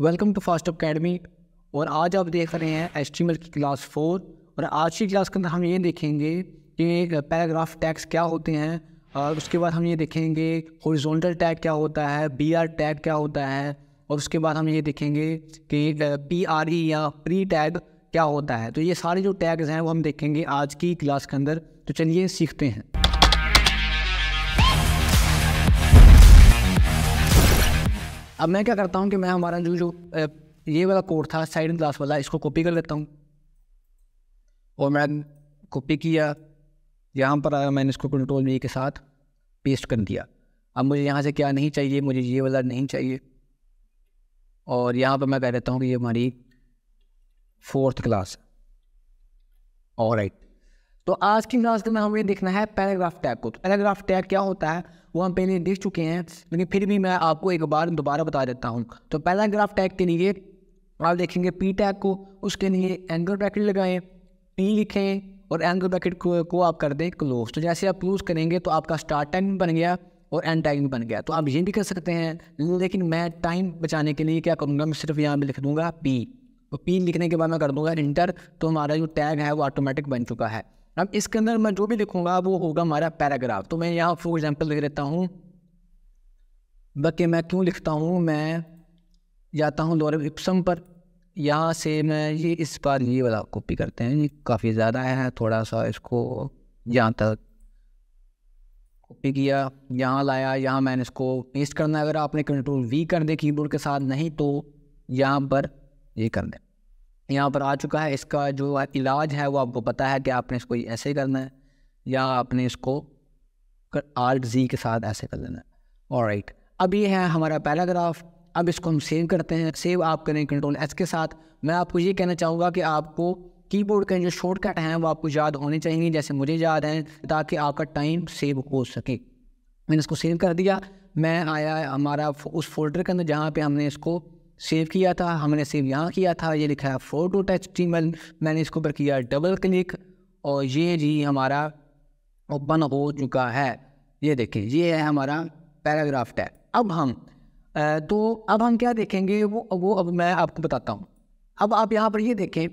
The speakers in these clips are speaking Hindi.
Welcome to fast academy. और आज आप देख रहे हैं HTML की क्लास 4। और आज की क्लास के अंदर हम ये देखेंगे कि पैराग्राफ टैग्स क्या होते हैं, और उसके बाद हम ये देखेंगे हॉरिजॉन्टल टैग क्या होता है, BR टैग क्या होता है, और उसके बाद हम ये देखेंगे कि PRE या प्री टैग क्या होता है। तो ये सारे जो टैग्स हैं वो हम देखेंगे आज की क्लास के अंदर। तो चलिए सीखते हैं। अब मैं क्या करता हूँ कि मैं हमारा जो ये वाला कोड था साइड क्लास वाला, इसको कॉपी कर लेता हूँ। और मैं कॉपी किया, यहाँ पर आया, मैंने इसको कंट्रोल V के साथ पेस्ट कर दिया। अब मुझे यहाँ से क्या नहीं चाहिए, मुझे ये वाला नहीं चाहिए। और यहाँ पर मैं कह देता हूँ कि ये हमारी 4th क्लास। ऑलराइट, तो आज की क्लास में हमें देखना है पैराग्राफ टैग को। तो पैराग्राफ टैग क्या होता है वो हम पहले देख चुके हैं, लेकिन फिर भी मैं आपको एक बार दोबारा बता देता हूँ। तो पैराग्राफ टैग के लिए आप देखेंगे P टैग को, उसके लिए एंगल ब्रैकेट लगाएं, P लिखें और एंगल ब्रैकेट को आप कर दें क्लोज। तो जैसे आप क्लोज करेंगे तो आपका स्टार्ट टाइम बन गया और एंड टाइम बन गया। तो आप ये भी कर सकते हैं, लेकिन मैं टाइम बचाने के लिए क्या करूँगा, मैं सिर्फ यहाँ पर लिख दूँगा P। तो P लिखने के बाद मैं कर दूँगा इंटर। तो हमारा जो टैग है वो ऑटोमेटिक बन चुका है। अब इसके अंदर मैं जो भी लिखूंगा वो होगा हमारा पैराग्राफ। तो मैं यहाँ फॉर एग्जांपल लिख देता हूँ, बाकी मैं क्यों लिखता हूँ, मैं जाता हूँ लॉरेल इप्सम पर। यहाँ से मैं ये इस बार ये वाला कॉपी करते हैं, ये काफ़ी ज़्यादा है, थोड़ा सा इसको यहाँ तक कॉपी किया, यहाँ लाया, यहाँ मैंने इसको पेस्ट करना है। अगर आपने कंट्रोल V कर दे कीबोर्ड के साथ, नहीं तो यहाँ पर ये कर दें। यहाँ पर आ चुका है। इसका जो इलाज है वो आपको पता है कि आपने इसको ऐसे करना है या आपने इसको Alt Z के साथ ऐसे कर लेना है। ऑलराइट, अब ये है हमारा पैराग्राफ। अब इसको हम सेव करते हैं। सेव आप करें कंट्रोल S के साथ। मैं आपको ये कहना चाहूँगा कि आपको कीबोर्ड के जो शॉर्टकट हैं वो आपको याद होने चाहिए, जैसे मुझे याद हैं, ताकि आपका टाइम सेव हो सके। मैंने इसको सेव कर दिया। मैं आया हमारा उस फोल्डर के अंदर जहाँ पे हमने इसको सेव किया था, हमने सेव यहाँ किया था, ये लिखा है photo.html। मैंने इसके ऊपर किया डबल क्लिक और ये जी हमारा ओपन हो चुका है। ये देखें, ये है हमारा पैराग्राफ टैग। अब हम क्या देखेंगे वो अब मैं आपको बताता हूँ। अब आप यहाँ पर ये देखें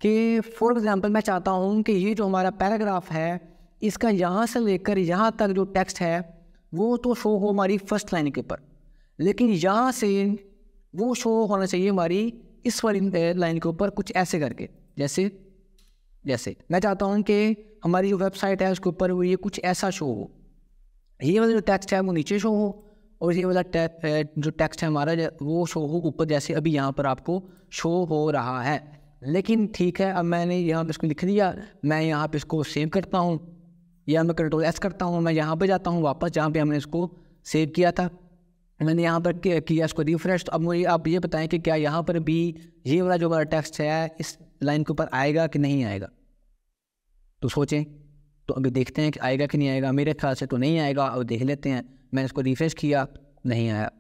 कि फॉर एग्जांपल मैं चाहता हूँ कि ये जो हमारा पैराग्राफ है इसका यहाँ से लेकर यहाँ तक जो टेक्स्ट है वो तो शो हो हमारी फर्स्ट लाइन के ऊपर, लेकिन यहाँ से वो शो होना चाहिए हमारी इस वाली लाइन के ऊपर कुछ ऐसे करके। जैसे मैं चाहता हूँ कि हमारी जो वेबसाइट है उसके ऊपर वो ये कुछ ऐसा शो हो, ये वाला जो टेक्स्ट है वो नीचे शो हो और ये वाला जो टेक्स्ट है हमारा वो शो हो ऊपर, जैसे अभी यहाँ पर आपको शो हो रहा है। लेकिन ठीक है, अब मैंने यहाँ पर इसको लिख दिया। मैं यहाँ पर इसको सेव करता हूँ या मैं कंट्रोल S करता हूँ। मैं यहाँ पर जाता हूँ वापस जहाँ पर हमने इसको सेव किया था। मैंने यहाँ पर किया इसको रिफ्रेश। तो अब मुझे आप ये बताएं कि क्या यहाँ पर भी ये वाला जो हमारा टेक्स्ट है इस लाइन के ऊपर आएगा कि नहीं आएगा। तो सोचें, तो अभी देखते हैं कि आएगा कि नहीं आएगा। मेरे ख्याल से तो नहीं आएगा। अब देख लेते हैं। मैंने इसको रिफ्रेश किया, नहीं आया।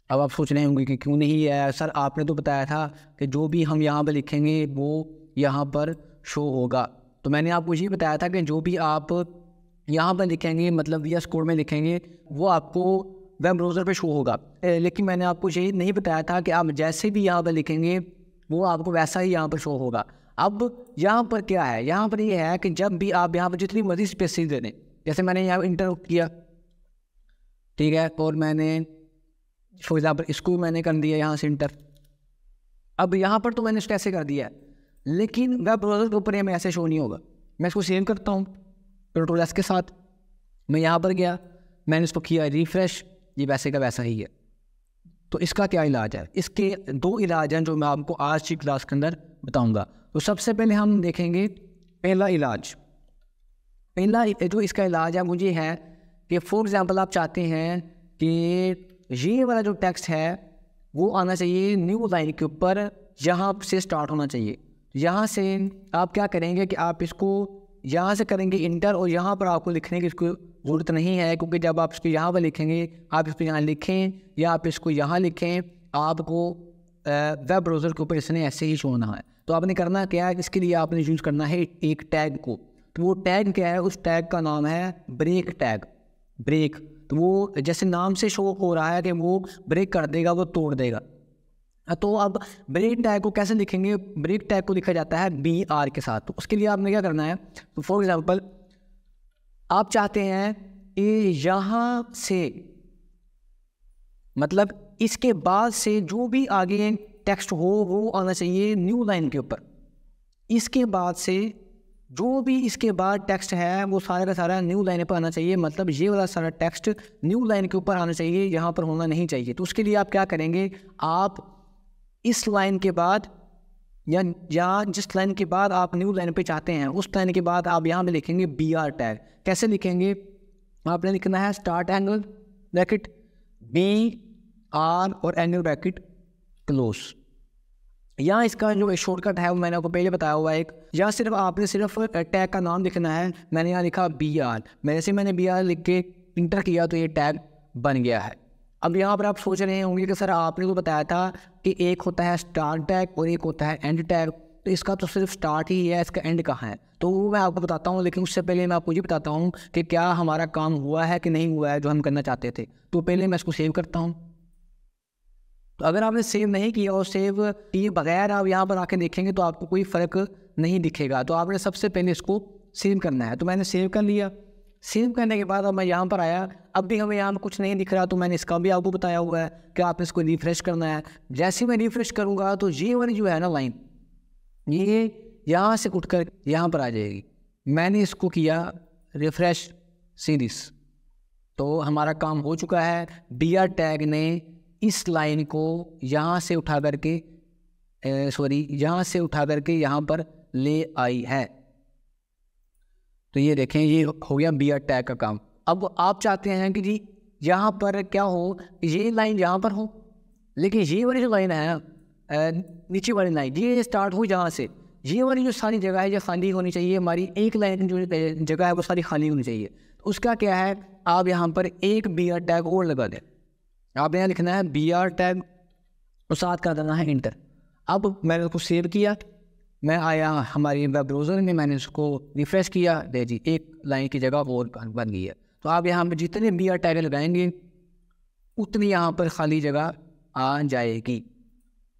अब आप सोच रहे होंगे कि क्यों नहीं आया सर, आपने तो बताया था कि जो भी हम यहाँ पर लिखेंगे वो यहाँ पर शो होगा। तो मैंने आपको ये बताया था कि जो भी आप यहाँ पर लिखेंगे, मतलब VS कोड में लिखेंगे, वो आपको वेब ब्राउज़र पे शो होगा। लेकिन मैंने आपको ये नहीं बताया था कि आप जैसे भी यहाँ पर लिखेंगे वो आपको वैसा ही यहाँ पर शो होगा। अब यहाँ पर क्या है, यहाँ पर ये है कि जब भी आप यहाँ पर जितनी मर्जी स्पेसिस दे दें, जैसे मैंने यहाँ इंटर किया, ठीक है, और मैंने फॉर एग्जाम्पल इसको मैंने कर दिया यहाँ से इंटर। अब यहाँ पर तो मैंने इसको ऐसे कर दिया है, लेकिन वेब ब्राउज़र के ऊपर में ऐसे शो नहीं होगा। मैं इसको सेव करता हूँ कंट्रोल S के साथ। मैं यहाँ पर गया, मैंने इसको किया रिफ्रेश, ये वैसे का वैसा ही है। तो इसका क्या इलाज है? इसके 2 इलाज हैं जो मैं आपको आज की क्लास के अंदर बताऊंगा। तो सबसे पहले हम देखेंगे पहला इलाज। पहला जो इसका इलाज है मुझे है कि फॉर एग्जांपल आप चाहते हैं कि ये वाला जो टेक्स्ट है वो आना चाहिए न्यू लाइन के ऊपर, यहाँ से स्टार्ट होना चाहिए। यहाँ से आप क्या करेंगे कि आप इसको यहाँ से करेंगे इंटर, और यहाँ पर आपको लिखने की इसको ज़रूरत नहीं है, क्योंकि जब आप इसको यहाँ पर लिखेंगे, आप इसको यहाँ लिखें या आप इसको यहाँ लिखें, आपको वेब ब्राउज़र के ऊपर इसने ऐसे ही शो होना है। तो आपने करना क्या है, इसके लिए आपने यूज़ करना है एक टैग को। तो वो टैग क्या है, उस टैग का नाम है ब्रेक टैग। ब्रेक, तो वो जैसे नाम से शो हो रहा है कि वो ब्रेक कर देगा, वो तोड़ देगा। तो अब ब्रेक टैग को कैसे लिखेंगे? ब्रेक टैग को लिखा जाता है BR के साथ। तो उसके लिए आपने क्या करना है, तो फॉर एग्जांपल आप चाहते हैं कि यहाँ से, मतलब इसके बाद से जो भी आगे टेक्स्ट हो वो आना चाहिए न्यू लाइन के ऊपर। इसके बाद से जो भी इसके बाद टेक्स्ट है वो सारा का सारा न्यू लाइन पर आना चाहिए, मतलब ये वाला सारा टेक्स्ट न्यू लाइन के ऊपर आना चाहिए, यहाँ पर होना नहीं चाहिए। तो उसके लिए आप क्या करेंगे, आप इस लाइन के बाद या जिस लाइन के बाद आप न्यू लाइन पे चाहते हैं उस लाइन के बाद आप यहाँ पे लिखेंगे BR टैग। कैसे लिखेंगे, आपने लिखना है स्टार्ट एंगल ब्रैकेट BR और एंगल ब्रैकेट क्लोज। यहाँ इसका जो शॉर्टकट है वो मैंने आपको पहले बताया हुआ है एक, यहाँ सिर्फ आपने सिर्फ टैग का नाम लिखना है। मैंने यहाँ लिखा BR, मैंने BR लिख के इंटर किया तो ये टैग बन गया है। अब यहाँ पर आप सोच रहे होंगे कि सर आपने तो बताया था कि एक होता है स्टार्ट टैग और एक होता है एंड टैग, तो इसका तो सिर्फ स्टार्ट ही है, इसका एंड कहाँ है? तो वो मैं आपको बताता हूँ, लेकिन उससे पहले मैं आपको ये बताता हूँ कि क्या हमारा काम हुआ है कि नहीं हुआ है जो हम करना चाहते थे। तो पहले मैं इसको सेव करता हूँ। तो अगर आपने सेव नहीं किया और सेव किए बगैर आप यहाँ पर आके देखेंगे तो आपको कोई फ़र्क नहीं दिखेगा। तो आपने सबसे पहले इसको सेव करना है। तो मैंने सेव कर लिया। सेव करने के बाद अब मैं यहाँ पर आया, अब भी हमें यहाँ पर कुछ नहीं दिख रहा, तो मैंने इसका भी आपको बताया हुआ है कि आपने इसको रिफ्रेश करना है। जैसे मैं रिफ्रेश करूँगा तो ये वाली जो है ना लाइन, ये यहाँ से उठकर यहाँ पर आ जाएगी। मैंने इसको किया रिफ्रेश सीरीज, तो हमारा काम हो चुका है। BR टैग ने इस लाइन को यहाँ से उठा करके यहाँ से उठा करके यहाँ पर ले आई है। तो ये देखें, ये हो गया BR टैग का काम। अब आप चाहते हैं कि जी यहाँ पर क्या हो, ये लाइन यहाँ पर हो, लेकिन ये वाली जो लाइन है नीचे वाली लाइन, ये स्टार्ट हो जहाँ से, ये वाली जो सारी जगह है ये खाली होनी चाहिए। हमारी एक लाइन जो जगह है वो सारी खाली होनी चाहिए। तो उसका क्या है, आप यहाँ पर एक BR टैग और लगा दें। आपने यहाँ लिखना है BR टैग और साथ कर देना है इंटर। अब मैंने उसको सेव किया, मैं आया हमारी वेब ब्राउज़र में, मैंने उसको रिफ्रेश किया, दे जी एक लाइन की जगह और बन गई है। तो आप यहाँ पर जितने BR टैग लगाएंगे उतनी यहाँ पर खाली जगह आ जाएगी।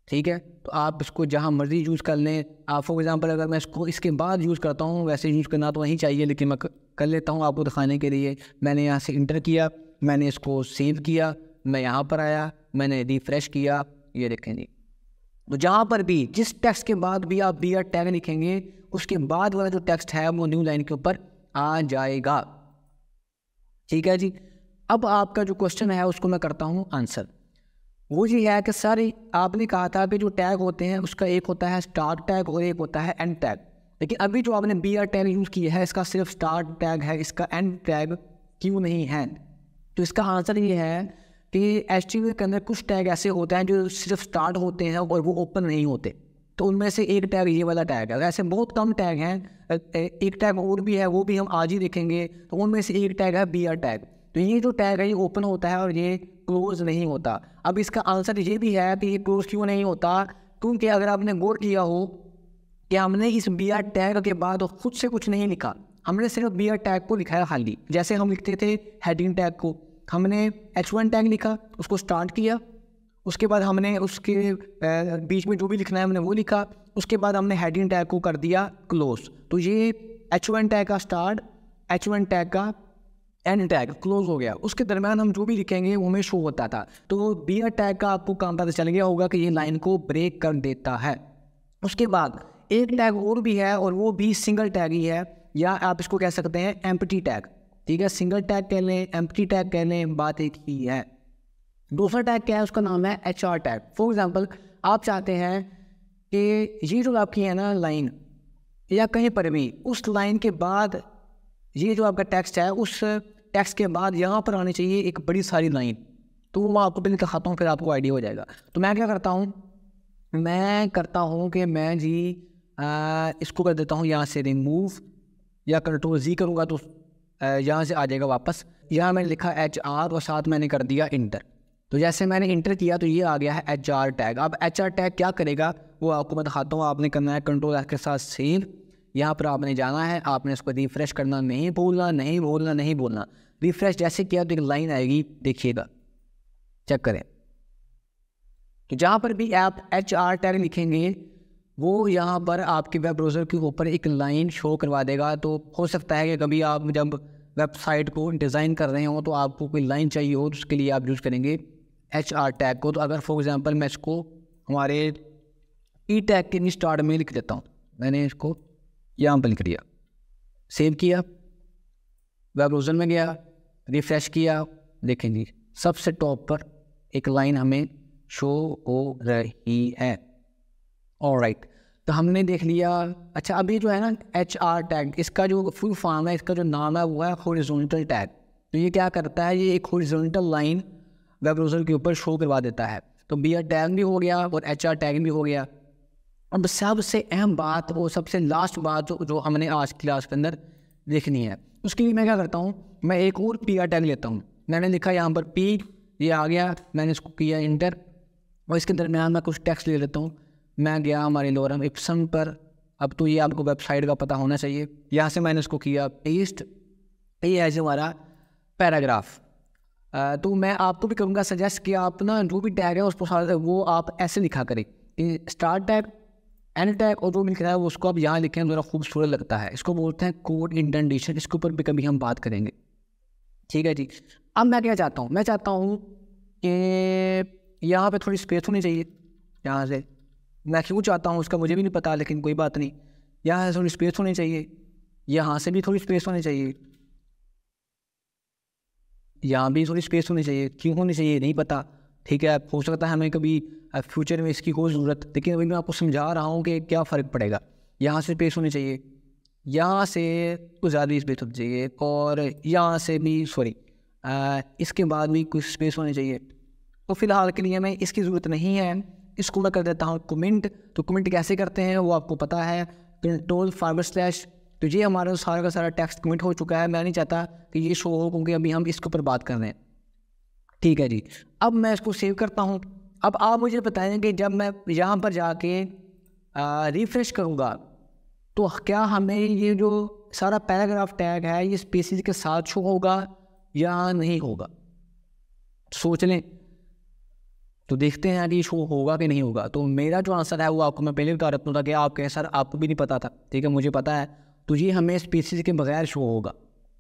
ठीक है, तो आप इसको जहाँ मर्जी यूज़ कर लें। आप फॉर एग्जांपल अगर मैं इसको इसके बाद यूज़ करता हूँ, वैसे यूज़ करना तो नहीं चाहिए, लेकिन मैं कर लेता हूँ आपको दिखाने के लिए। मैंने यहाँ से इंटर किया, मैंने इसको सेव किया, मैं यहाँ पर आया, मैंने रिफ्रेश किया, ये देखें जी। तो जहाँ पर भी जिस टेक्स्ट के बाद भी आप BR टैग लिखेंगे उसके बाद वाला जो टेक्स्ट है वो न्यू लाइन के ऊपर आ जाएगा। ठीक है जी। अब आपका जो क्वेश्चन है उसको मैं करता हूँ आंसर। वो ये है कि सर आपने कहा था कि जो टैग होते हैं उसका एक होता है स्टार्ट टैग और एक होता है एंड टैग, लेकिन अभी जो आपने BR टैग यूज़ किया है इसका सिर्फ स्टार्ट टैग है, इसका एंड टैग क्यों नहीं है? तो इसका आंसर ये है कि HTML के अंदर कुछ टैग ऐसे होते हैं जो सिर्फ स्टार्ट होते हैं और वो ओपन नहीं होते। तो उनमें से एक टैग ये वाला टैग है। ऐसे बहुत कम टैग हैं, एक टैग और भी है वो भी हम आज ही देखेंगे। तो उनमें से एक टैग है BR टैग। तो ये जो टैग है ये ओपन होता है और ये क्लोज नहीं होता। अब इसका आंसर ये भी है कि ये क्लोज क्यों नहीं होता, क्योंकि अगर आपने गौर किया हो कि हमने इस BR टैग के बाद खुद से कुछ नहीं लिखा, हमने सिर्फ BR टैग को लिखा है खाली। जैसे हम लिखते थे हेडिंग टैग को, हमने H1 टैग लिखा, उसको स्टार्ट किया, उसके बाद हमने उसके बीच में जो भी लिखना है हमने वो लिखा, उसके बाद हमने हेडिंग टैग को कर दिया क्लोज। तो ये H1 टैग का स्टार्ट, H1 टैग का एंड टैग क्लोज हो गया। उसके दरम्यान हम जो भी लिखेंगे वो हमें शो होता था। तो BR टैग का आपको काम पता चल गया होगा कि ये लाइन को ब्रेक कर देता है। उसके बाद एक टैग और भी है और वो भी सिंगल टैग ही है, या आप इसको कह सकते हैं एम्प्टी टैग। ठीक है, सिंगल टैग कह लें, एम्प्टी टैग कह लें, बात एक ही है। दूसरा टैग क्या है, उसका नाम है HR टैग। फॉर एग्जांपल आप चाहते हैं कि ये जो आपकी है ना लाइन, या कहीं पर भी उस लाइन के बाद ये जो आपका टेक्स्ट है उस टेक्स्ट के बाद यहाँ पर आनी चाहिए एक बड़ी सारी लाइन। तो मैं आपको पहले दिखाता हूँ फिर आपको आइडिया हो जाएगा। तो मैं क्या करता हूँ, मैं करता हूँ कि मैं जी इसको कर देता हूँ यहाँ से रिमूव, या Ctrl+Z करूँगा तो यहाँ से आ जाएगा वापस। यहाँ मैंने लिखा HR और साथ मैंने कर दिया इंटर। तो जैसे मैंने इंटर किया तो ये आ गया है HR टैग। अब HR टैग क्या करेगा वो आपको मैं दिखाता हूँ। आपने करना है Ctrl+F के साथ सेव, यहाँ पर आपने जाना है, आपने इसको रिफ्रेश करना, नहीं भूलना। रिफ्रेश जैसे किया तो एक लाइन आएगी, देखिएगा, चेक करें। तो जहाँ पर भी आप HR टैग लिखेंगे वो यहाँ पर आपके वेब ब्राउज़र के ऊपर एक लाइन शो करवा देगा। तो हो सकता है कि कभी आप जब वेबसाइट को डिज़ाइन कर रहे हो तो आपको कोई लाइन चाहिए हो, तो उसके लिए आप यूज़ करेंगे HR टैग को। तो अगर फॉर एग्जांपल मैं इसको हमारे ई टैग के स्टार्ट में लिख देता हूँ, मैंने इसको यहाँ पर लिख दिया, सेव किया, वेब ब्राउज़र में गया, रिफ़्रेश किया, देखें जी सबसे टॉप पर एक लाइन हमें शो हो रही है। ऑलराइट, तो हमने देख लिया। अच्छा, अभी जो है ना HR टैग, इसका जो फुल फॉर्म है, इसका जो नाम है वो है हॉरिजॉन्टल टैग। तो ये क्या करता है, ये एक हॉरिजॉन्टल लाइन वेब ब्राउज़र के ऊपर शो करवा देता है। तो BR टैग भी हो गया और HR टैग भी हो गया। अब सबसे अहम बात और सबसे लास्ट बात जो हमने आज की क्लास के अंदर देखनी है, उसके लिए मैं क्या करता हूँ, मैं एक और PR टैग लेता हूँ। मैंने लिखा यहाँ पर P, ये आ गया, मैंने इसको किया इंटर, और इसके दरमियान मैं कुछ टेक्स्ट ले लेता हूँ। मैं गया हमारे लोरम इप्सम पर, अब तो ये आपको वेबसाइट का पता होना चाहिए। यहाँ से मैंने इसको किया पेस्ट, ये है हमारा पैराग्राफ। तो मैं आपको भी करूँगा सजेस्ट कि आप ना जो भी टैग है उसको साथ वो आप ऐसे लिखा करें, स्टार्ट टैग, एंड टैग, और जो लिख रहा है उसको आप यहाँ लिखें, ज़रा खूबसूरत लगता है। इसको बोलते हैं कोड इंडेंटेशन, इसके ऊपर भी कभी हम बात करेंगे, ठीक है जी। अब मैं क्या चाहता हूँ, मैं चाहता हूँ कि यहाँ पे थोड़ी स्पेस होनी चाहिए। यहाँ से मैं क्यों चाहता हूँ उसका मुझे भी नहीं पता, लेकिन कोई बात नहीं, यहाँ से थोड़ी स्पेस होनी चाहिए, यहाँ से भी थोड़ी स्पेस होनी चाहिए, यहाँ भी थोड़ी स्पेस होनी चाहिए। क्यों होनी चाहिए नहीं पता, ठीक है, हो सकता है हमें कभी फ्यूचर में इसकी कोई ज़रूरत, लेकिन अभी मैं आपको समझा रहा हूँ कि क्या फ़र्क पड़ेगा। यहाँ से स्पेस होनी चाहिए, यहाँ से कुछ ज़्यादा स्पेस होनी चाहिए, और यहाँ से भी इसके बाद भी कुछ स्पेस होनी चाहिए। तो फ़िलहाल के लिए मैं इसकी ज़रूरत नहीं है, इसको मैं कर देता हूँ कमेंट। तो कमेंट कैसे करते हैं वो आपको पता है, Ctrl// तो ये हमारा सारा का सारा टेक्स्ट कमेंट हो चुका है। मैं नहीं चाहता कि ये शो हो, क्योंकि अभी हम इसके ऊपर बात कर रहे हैं, ठीक है जी। अब मैं इसको सेव करता हूँ। अब आप मुझे बताएंगे जब मैं यहाँ पर जाके रिफ्रेश करूँगा तो क्या हमें ये जो सारा पैराग्राफ टैग है ये स्पेसिस के साथ शो होगा या नहीं होगा, सोच लें। तो देखते हैं कि शो होगा कि नहीं होगा। तो मेरा जो आंसर है वो आपको मैं पहले बता रहा था कि आप कहें सर आपको भी नहीं पता था, ठीक है, मुझे पता है। तो ये हमें स्पेसिस के बगैर शो होगा,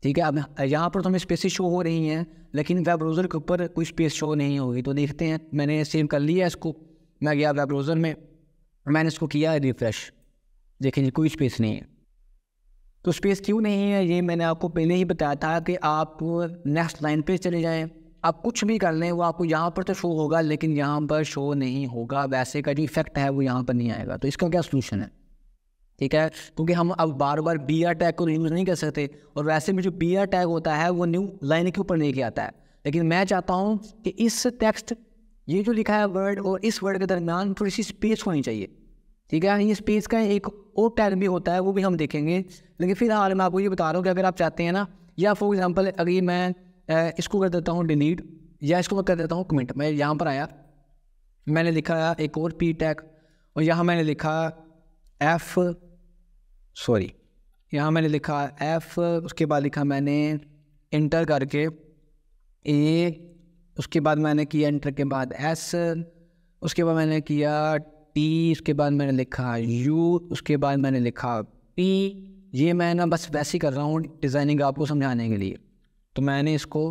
ठीक है। अब यहाँ पर तो हमें स्पेसिस शो हो रही हैं, लेकिन वेब ब्राउज़र के ऊपर कोई स्पेस शो नहीं होगी। तो देखते हैं, मैंने सेव कर लिया इसको, मैं गया वेब ब्राउज़र में, मैंने इसको किया रिफ्रेश, देखें कोई स्पेस नहीं है। तो स्पेस क्यों नहीं है ये मैंने आपको पहले ही बताया था कि आप नेक्स्ट लाइन पे चले जाएं, आप कुछ भी कर लें वो आपको यहाँ पर तो शो होगा, लेकिन यहाँ पर शो नहीं होगा, वैसे का जो इफेक्ट है वो यहाँ पर नहीं आएगा। तो इसका क्या सोल्यूशन है, ठीक है, क्योंकि हम अब बार बार BR टैग को यूज़ नहीं कर सकते, और वैसे में जो BR टैग होता है वो न्यू लाइन के ऊपर लेके आता है। लेकिन मैं चाहता हूँ कि इस टेक्स्ट, ये जो लिखा है वर्ड और इस वर्ड के दरमियान थोड़ी सी स्पेस होनी चाहिए, ठीक है। ये स्पेस का एक और टैग भी होता है, वो भी हम देखेंगे, लेकिन फिलहाल मैं आपको ये बता रहा हूँ कि अगर आप चाहते हैं ना, या फॉर एग्जांपल अगर मैं इसको कर देता हूँ डिलीट, या इसको मैं कर देता हूँ कमेंट, मैं यहाँ पर आया, मैंने लिखा एक और P टैग, और यहाँ मैंने लिखा यहाँ मैंने लिखा F, उसके बाद लिखा मैंने इंटर करके A, उसके बाद मैंने किया इंटर के बाद S, उसके बाद मैंने किया T, उसके बाद मैंने लिखा U, उसके बाद मैंने लिखा P। ये मैं ना बस वैसे ही कर रहा हूँ डिज़ाइनिंग आपको समझाने के लिए। तो मैंने इसको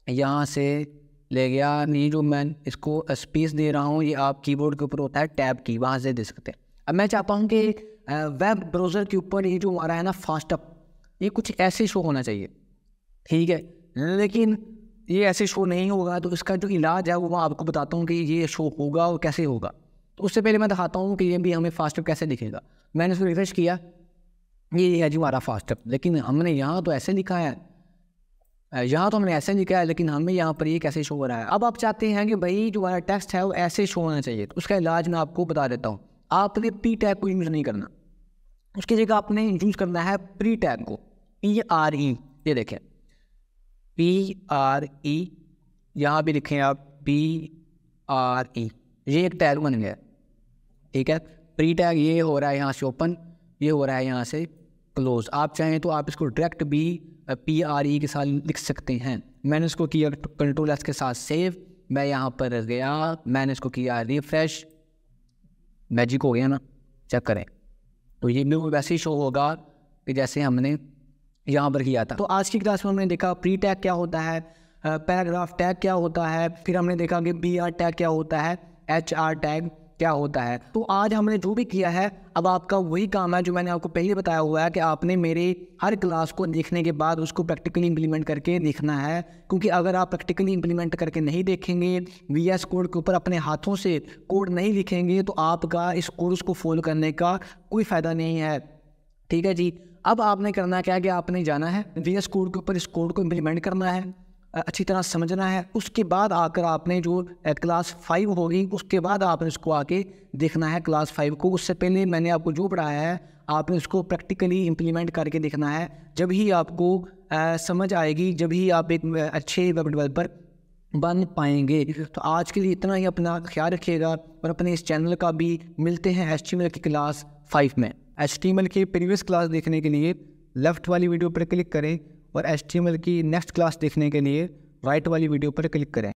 यहाँ से ले गया, ये जो मैं इसको स्पेस दे रहा हूँ ये आप कीबोर्ड के ऊपर होता है टैब की, वहाँ से दे सकते हैं। अब मैं चाहता हूँ कि वेब ब्राउज़र के ऊपर ये जो हमारा है ना फास्टअप, ये कुछ ऐसे शो होना चाहिए, ठीक है, लेकिन ये ऐसे शो नहीं होगा। तो इसका जो इलाज है वो मैं आपको बताता हूँ कि ये शो होगा और कैसे होगा। तो उससे पहले मैं दिखाता हूँ कि ये भी हमें फास्टअप कैसे दिखेगा। मैंने इसको रिफ्रेश किया, ये है जी हमारा फास्टअप, लेकिन हमने यहाँ तो ऐसे लिखा है, यहाँ तो हमने ऐसे लिखा है, लेकिन हमें यहाँ पर ये कैसे शो हो रहा है। अब आप चाहते हैं कि भाई जो हमारा टेक्स्ट है वो ऐसे शो होना चाहिए, तो उसका इलाज मैं आपको बता देता हूँ। आपने P टैग को यूज़ नहीं करना, उसकी जगह आपने यूज़ करना है प्री टैग को, PRE, ये देखें PRE, यहाँ भी लिखें आप PRE, ये एक टैग बन गया, ठीक है। प्री टैग ये हो रहा है यहाँ से ओपन, ये हो रहा है यहाँ से क्लोज। आप चाहें तो आप इसको डायरेक्ट भी PRE के साथ लिख सकते हैं। मैंने इसको किया Ctrl+S के साथ सेव, मैं यहाँ पर गया, मैंने इसको किया रिफ्रेश, मैजिक हो गया ना, चेक करें तो ये बिल्कुल वैसे ही शो होगा कि जैसे हमने यहाँ पर किया था। तो आज की क्लास में हमने देखा प्री टैग क्या होता है, पैराग्राफ टैग क्या होता है, फिर हमने देखा कि BR टैग क्या होता है, HR टैग क्या होता है। तो आज हमने जो भी किया है, अब आपका वही काम है जो मैंने आपको पहले बताया हुआ है कि आपने मेरे हर क्लास को देखने के बाद उसको प्रैक्टिकली इंप्लीमेंट करके देखना है, क्योंकि अगर आप प्रैक्टिकली इंप्लीमेंट करके नहीं देखेंगे, VS कोड के ऊपर अपने हाथों से कोड नहीं लिखेंगे, तो आपका इस कोर्स को फॉलो करने का कोई फ़ायदा नहीं है। ठीक है जी। अब आपने करना क्या है कि आपने जाना है VS कोड के ऊपर, इस कोड को इम्प्लीमेंट करना है, अच्छी तरह समझना है। उसके बाद आकर आपने जो क्लास 5 होगी, उसके बाद आपने इसको आके देखना है क्लास 5 को। उससे पहले मैंने आपको जो पढ़ाया है आपने उसको प्रैक्टिकली इम्प्लीमेंट करके देखना है। जब ही आपको समझ आएगी, जब ही आप एक अच्छे वेब डेवलपर बन पाएंगे। तो आज के लिए इतना ही, अपना ख्याल रखिएगा और अपने इस चैनल का भी मिलते हैं HTML की क्लास 5 में। HTML की प्रीवियस क्लास देखने के लिए लेफ़्ट वाली वीडियो पर क्लिक करें और HTML की नेक्स्ट क्लास देखने के लिए राइट वाली वीडियो पर क्लिक करें।